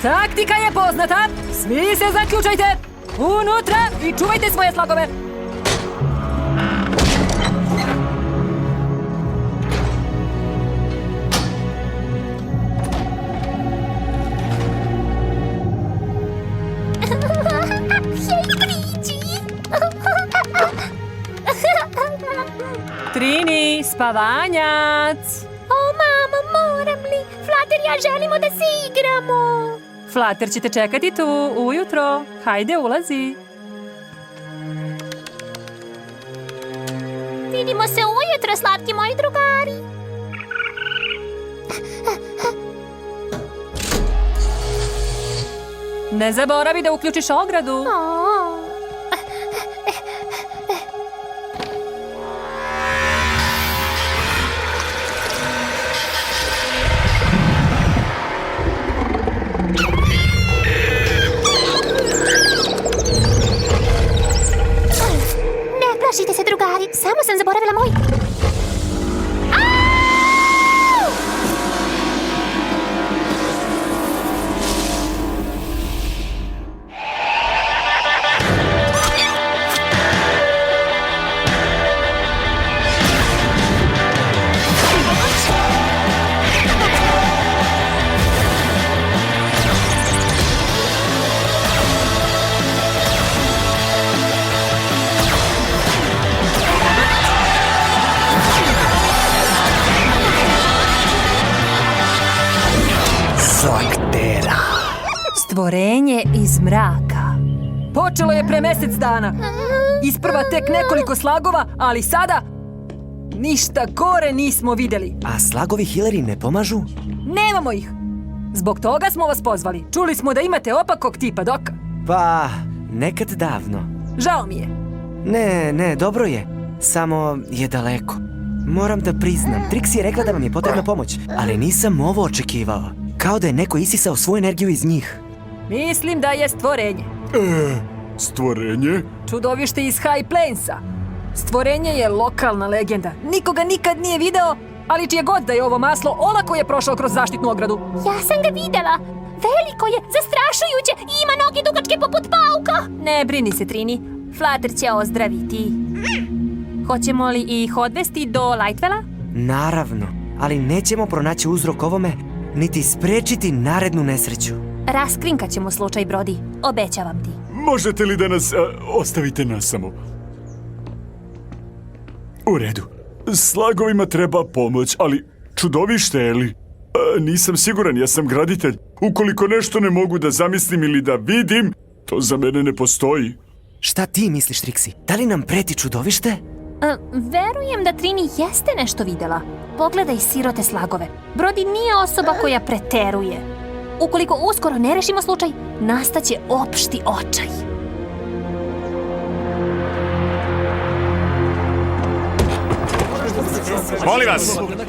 Taktika je poznata. Svi se zaključajte. Unutra i čuvajte svoje slagove. Trini, spavanjac. O, mama, moram li? Flater, ja želimo da se igramo. Flater će te čekati tu ujutro. Hajde, ulazi. Vidimo se ujutro, slatki moji drugari. Ne zaboravi da uključiš ogradu. O. Ne plašite se, drugari. Samo sam zaboravila moj... Au! Stvorenje iz mraka. Počelo je pre mesec dana. Isprva tek nekoliko slagova, ali sada ništa gore nismo vidjeli. A slagovi Hilary ne pomažu? Nemamo ih. Zbog toga smo vas pozvali. Čuli smo da imate opakog tipa Doka. Pa, nekad davno. Žao mi je. Ne, dobro je. Samo je daleko. Moram da priznam, Trixie je rekla da vam je potrebna pomoć, ali nisam ovo očekivao. Kao da je neko isisao svoju energiju iz njih. Mislim da je stvorenje. Stvorenje? Čudovište iz High Plainsa. Stvorenje je lokalna legenda. Nikoga nikad nije video, ali čije god da je ovo maslo, olako je prošao kroz zaštitnu ogradu. Ja sam ga videla. Veliko je, zastrašujuće i ima noge dugačke poput pauka. Ne brini se, Trini. Flater će ozdraviti. Hoćemo li ih odvesti do Lightwella? Naravno, ali nećemo pronaći uzrok ovome, niti sprečiti narednu nesreću. Raskrinkat ćemo slučaj, Brody. Obećavam ti. Možete li da nas ostavite nas samo? U redu. Slagovima treba pomoć, ali čudovište je li? Nisam siguran, ja sam graditelj. Ukoliko nešto ne mogu da zamislim ili da vidim, to za mene ne postoji. Šta ti misliš, Trixie? Da li nam preti čudovište? Verujem da Trini jeste nešto videla. Pogledaj sirote slagove. Brody nije osoba koja preteruje. Ukoliko uskoro ne rešimo slučaj, nastaće opšti očaj.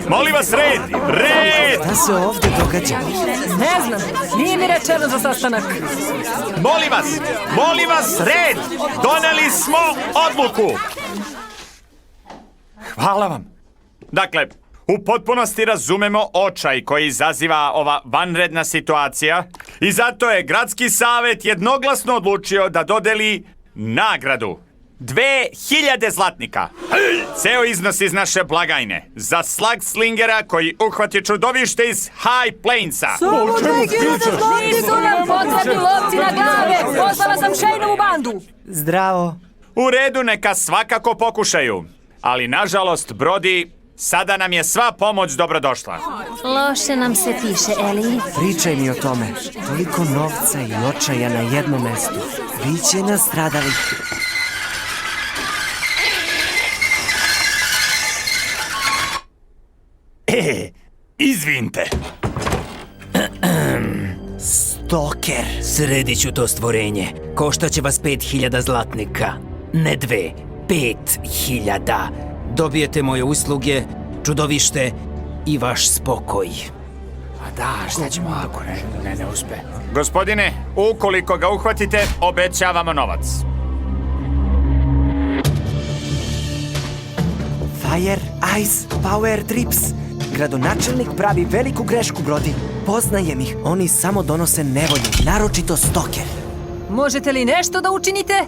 Molim vas, red! Red! Šta se ovdje događa? Ne znam, nije mi rečeno za sastanak. Molim vas, red! Doneli smo odluku! Hvala vam. Dakle, u potpunosti razumemo očaj koji izaziva ova vanredna situacija i zato je Gradski savjet jednoglasno odlučio da dodeli nagradu 2000 zlatnika. Ceo iznos iz naše blagajne za slagslingera koji uhvati čudovište iz High Plainsa. Nisu nam potrebni lovci na glave. Pozvala sam Shaneovu bandu. Zdravo. U redu, neka svakako pokušaju. Ali nažalost, Brody, sada nam je sva pomoć dobrodošla. Loše nam se piše, Eli. Pričaj mi o tome. Toliko novca i očaja na jednom mestu. Biće nastradalih. Izvinite. Stoker. Sredit ću to stvorenje. Koštaće vas 5000 zlatnika. Ne 2, 5000. Dobijete moje usluge, čudovište i vaš spokoj. Gospodine, ukoliko ga uhvatite, obećavamo novac. Fire, ice, power, trips. Gradonačelnik pravi veliku grešku, Brody. Poznajem ih, oni samo donose nevolju, naročito Stoker. Možete li nešto da učinite?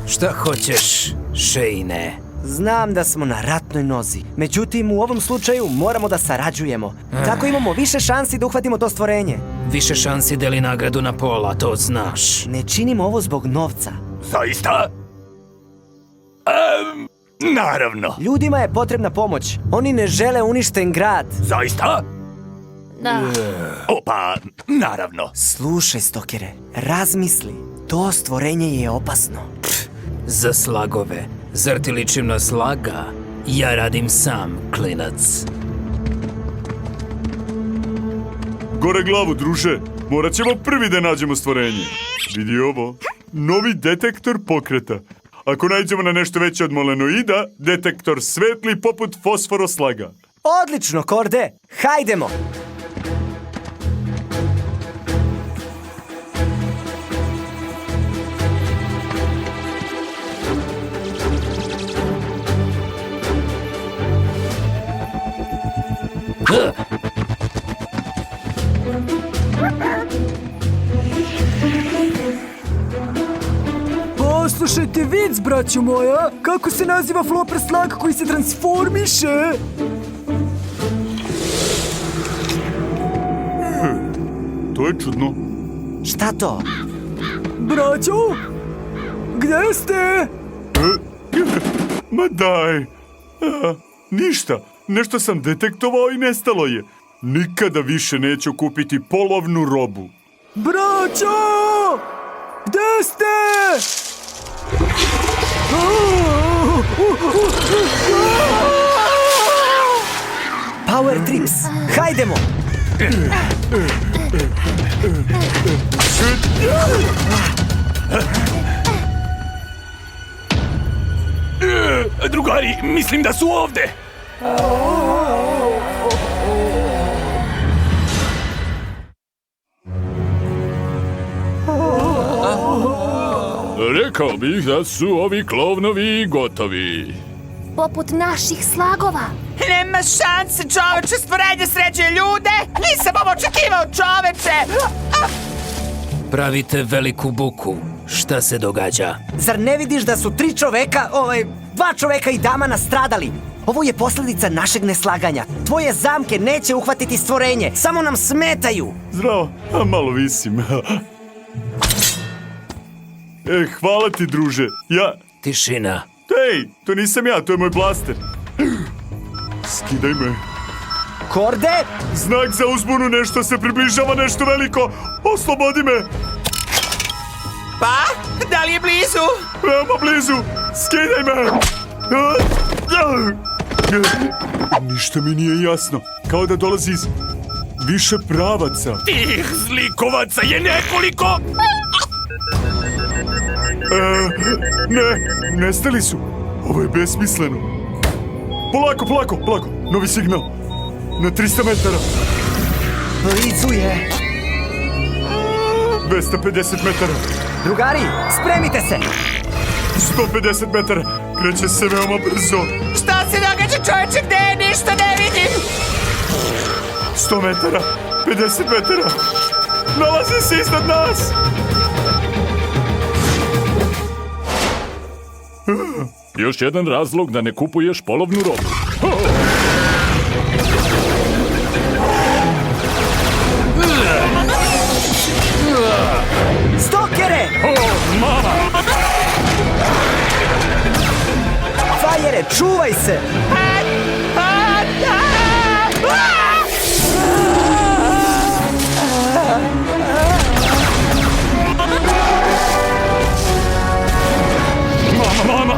Šta hoćeš, Shane? Znam da smo na ratnoj nozi, međutim u ovom slučaju moramo da sarađujemo. Tako imamo više šansi da uhvatimo to stvorenje. Više šansi deli nagradu na pola, to znaš. Ne činimo ovo zbog novca. Zaista? Naravno. Ljudima je potrebna pomoć. Oni ne žele uništen grad. Zaista? Da. Opa, naravno. Slušaj, Stokere, razmisli. To stvorenje je opasno. Za slagove. Zar ti ličim na slaga? Ja radim sam, klinac. Gore glavu, druže. Morat ćemo prvi da nađemo stvorenje. Vidi ovo. Novi detektor pokreta. Ako nađemo na nešto veće od molenoida, detektor svetli poput fosforoslaga. Odlično, Korde! Hajdemo! Poslušajte vic, braćo moja, kako se naziva floper slag koji se transformiše? To je čudno. Šta to? Braćo? Gde ste? Ma daj. Ništa. Nešto sam detektovao i nestalo je. Nikada više neću kupiti polovnu robu. Braćo! Gde ste? Power trips! Hajdemo! Drugari, mislim da su ovde. Rekao bih da su ovi klovnovi gotovi. Poput naših slagova. Nema šanse, čoveče, stvorenje sređuje ljude! Nisam ovo očekivao, čoveče! Pravite veliku buku. Šta se događa? Zar ne vidiš da su 3 čoveka, 2 čoveka i dama nastradali? Ovo je posljedica našeg neslaganja. Tvoje zamke neće uhvatiti stvorenje, samo nam smetaju. Zdravo, a malo visim. Hvala ti, druže. Tišina. Ej, to nisam ja, to je moj blaster. Skidaj me. Korde! Znak za uzbunu, nešto se približava, nešto veliko. Oslobodi me. Pa, da li je blizu? Veoma blizu. Skidaj me. Ništa mi nije jasno. Kao da dolazi iz više pravaca. Tih zlikovaca je nekoliko. Nestali su. Ovo je besmisleno. Polako. Novi signal. Na 300 metara. Blizu je. 250 metara. Drugari, spremite se! 150 metara. Kreće se veoma brzo. Šta se događa, čoveče, gde je? Ništa ne vidim! 100 metara. 50 metara. Nalazi se iznad nas. Još jedan razlog da ne kupuješ polovnu robu. Stokere! Fajere, čuvaj se! Mama!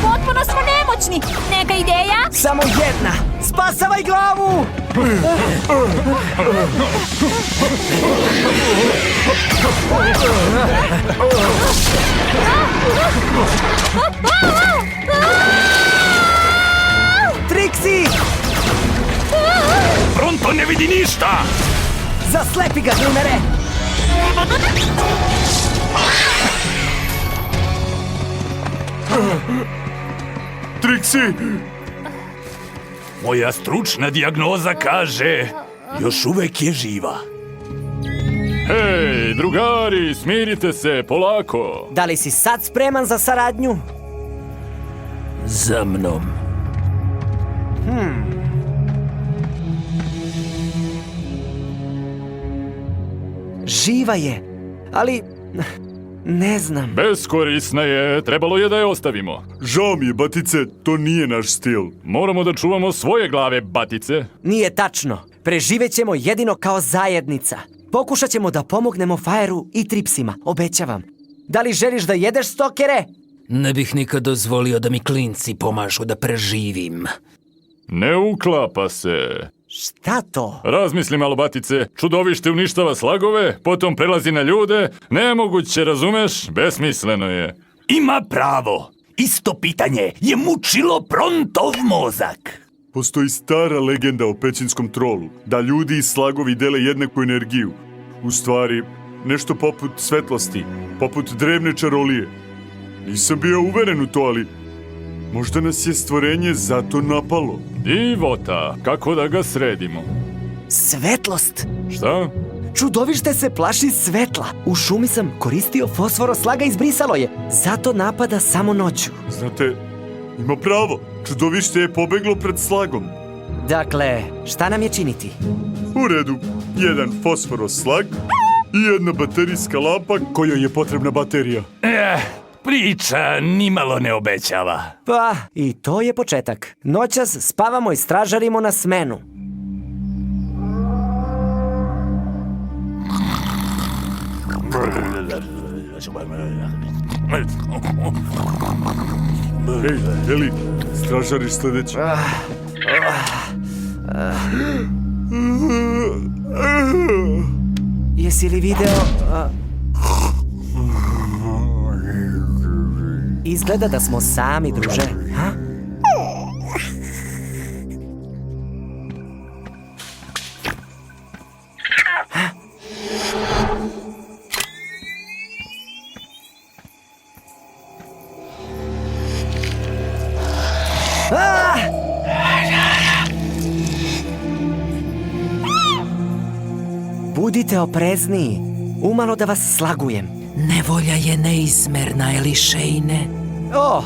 Potpuno smo nemoćni. Neka ideja? Samo jedna! Spasavaj glavu! Trixie! Pronto ne vidi ništa! Zaslepi ga, Glumere! Trixie! Moja stručna dijagnoza kaže, još uvek je živa. Hej, drugari, smirite se, polako. Da li si sad spreman za saradnju? Za mnom. Živa je, ali... ne znam. Beskorisna je, trebalo je da je ostavimo. Žao mi je, batice, to nije naš stil. Moramo da čuvamo svoje glave, batice. Nije tačno. Preživet ćemo jedino kao zajednica. Pokušat ćemo da pomognemo Fajeru i Tripsima, obećavam. Da li želiš da jedeš stokere? Ne bih nikad dozvolio da mi klinci pomažu da preživim. Ne uklapa se. Šta to? Razmisli malo, batice, čudovište uništava slagove, potom prelazi na ljude, nemoguće, razumeš, besmisleno je. Ima pravo. Isto pitanje je mučilo Prontov mozak. Postoji stara legenda o pećinskom trolu, da ljudi i slagovi dele jednaku energiju. U stvari, nešto poput svetlosti, poput drevne čarolije. Nisam bio uveren u to, ali možda nas je stvorenje zato napalo. Divota, kako da ga sredimo? Svetlost! Šta? Čudovište se plaši svetla. U šumi sam koristio fosforoslaga, izbrisalo je. Zato napada samo noću. Znate, ima pravo. Čudovište je pobeglo pred slagom. Dakle, šta nam je činiti? U redu, jedan fosforoslag i jedna baterijska lampa kojoj je potrebna baterija. Priča nimalo ne obećava. Pa, i to je početak. Noćas spavamo i stražarimo na smenu. Hej, Eli, stražariš sledeći. Jesi li video... Izgleda da smo sami, druže. Ha? Budite oprezniji. Umalo da vas slagujem. Nevolja je neizmerna, Elišejne. O,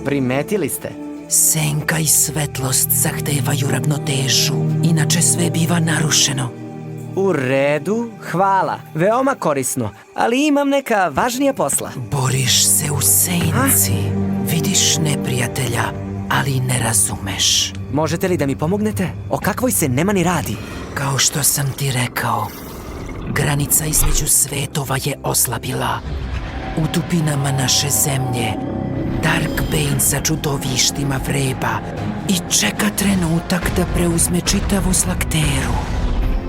primetili ste. Senka i svetlost zahtevaju ravnotežu, inače sve biva narušeno. U redu, hvala. Veoma korisno. Ali imam neka važnija posla. Boriš se u senci. Vidiš neprijatelja, ali ne razumeš. Možete li da mi pomognete? O kakvoj se nemani radi? Kao što sam ti rekao, granica između svetova je oslabila. U dubinama naše zemlje Darkbane sa čudovištima vreba i čeka trenutak da preuzme čitavu slakteru.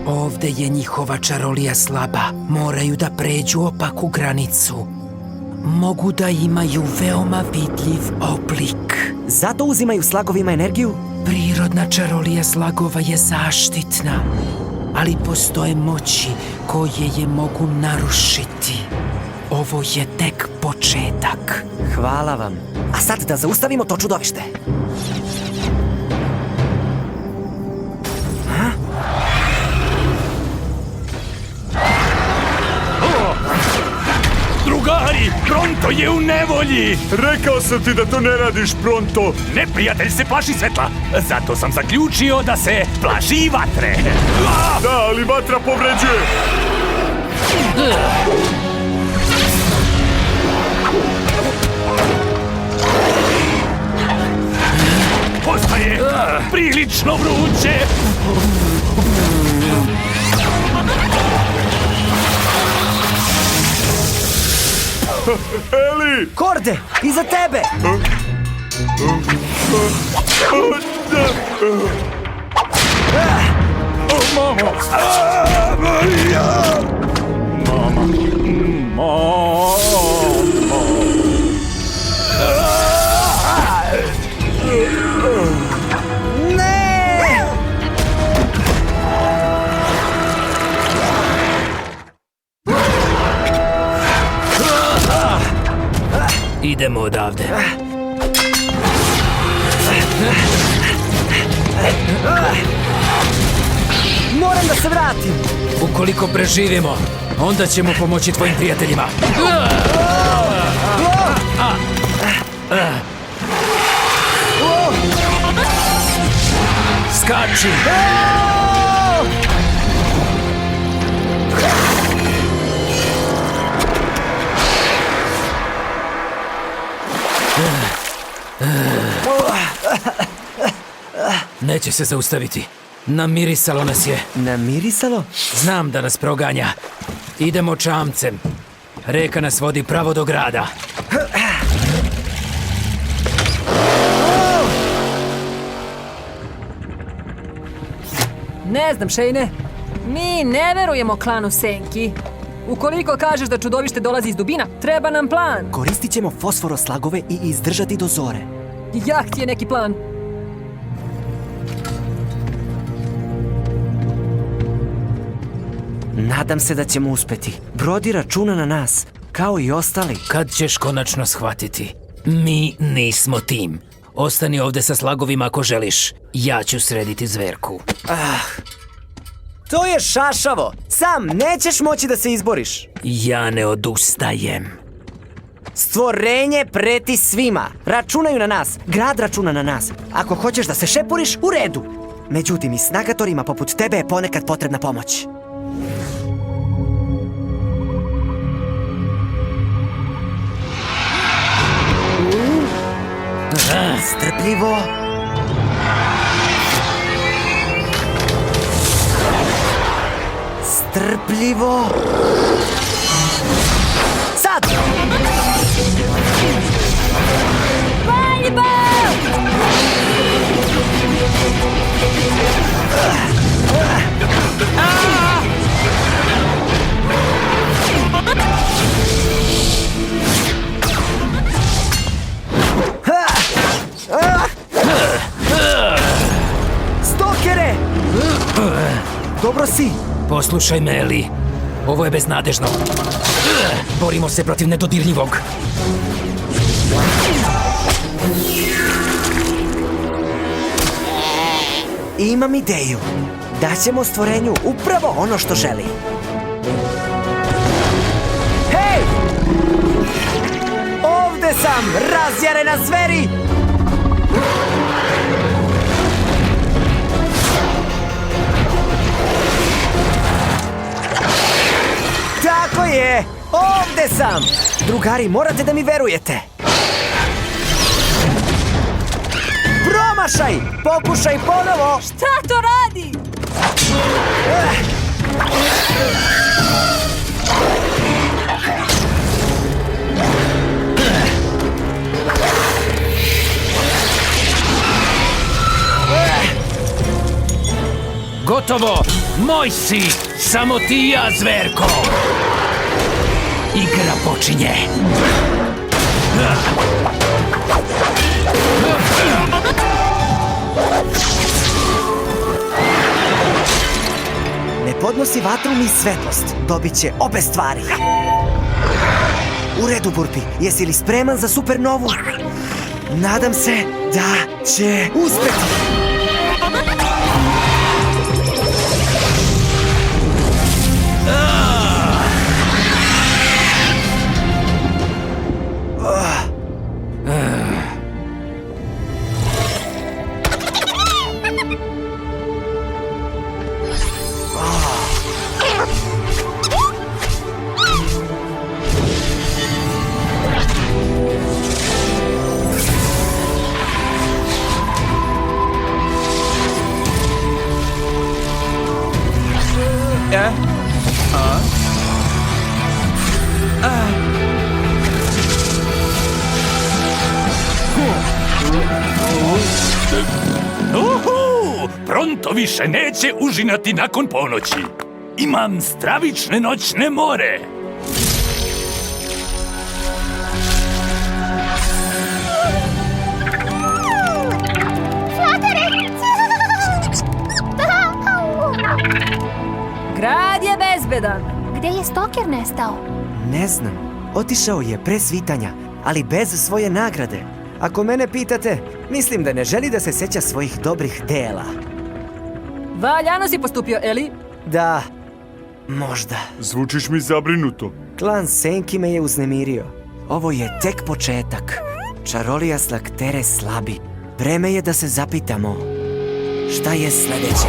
Ovde je njihova čarolija slaba, moraju da pređu opaku granicu. Mogu da imaju veoma vidljiv oblik. Zato uzimaju slagovima energiju? Prirodna čarolija slagova je zaštitna, ali postoje moći koje je mogu narušiti. Ovo je tek početak. Hvala vam. A sad da zaustavimo to čudovište. Drugari, Pronto je u nevolji. Rekao sam ti da to ne radiš, Pronto. Neprijatelj se plaši svetla. Zato sam zaključio da se plaši i vatre. Da, ali vatra povređuje. Postaje prilično vruće. Eli! Korde, iza tebe! Idemo odavde. Moram da se vratim. Ukoliko preživimo, onda ćemo pomoći tvojim prijateljima. Skači! Neće se zaustaviti. Namirisalo nas je. Namirisalo? Znam da nas proganja. Idemo čamcem. Reka nas vodi pravo do grada. Ne znam, Shane. Mi ne verujemo klanu Senki. Ukoliko kažeš da čudovište dolazi iz dubina, treba nam plan. Koristit ćemo fosforoslagove i izdržati do zore. Jak ti je neki plan? Nadam se da ćemo uspeti. Brody računa na nas, kao i ostali. Kad ćeš konačno shvatiti? Mi nismo tim. Ostani ovde sa slagovima ako želiš. Ja ću srediti zverku. To je šašavo! Sam nećeš moći da se izboriš. Ja ne odustajem. Stvorenje preti svima. Računaju na nas. Grad računa na nas. Ako hoćeš da se šepuriš, u redu. Međutim, i snagatorima poput tebe je ponekad potrebna pomoć. Strpljivo. Strpljivo. Sad! Paljba! Stokere! Dobro si. Poslušaj me, Eli. Ovo je beznadežno. Borimo se protiv nedodirljivog. Imam ideju. Daćemo stvorenju upravo ono što želi. Hej! Ovde sam, razjarena zveri! Tako je! Ovde sam! Drugari, morate da mi verujete! Promašaj! Pokušaj ponovo! Šta to radi? Gotovo! Moj si! Samo ti i ja, zverko! Igra počinje! Ne podnosi vatru ni svetlost. Dobit će obe stvari. U redu, Burpi. Jesi li spreman za supernovu? Nadam se da će uspeti. Uhu, Pronto više neće užinati nakon ponoći. Imam stravične noćne more. Grad je bezbedan. Gdje je Stoker nestao? Ne znam, otišao je pre svitanja, ali bez svoje nagrade. Ako mene pitate, mislim da ne želi da se sjeća svojih dobrih dela. Valjano si postupio, Eli. Da, možda. Zvučiš mi zabrinuto. Klan Senki me je uznemirio. Ovo je tek početak. Čarolija slaktere slabi. Vreme je da se zapitamo. Šta je sljedeće?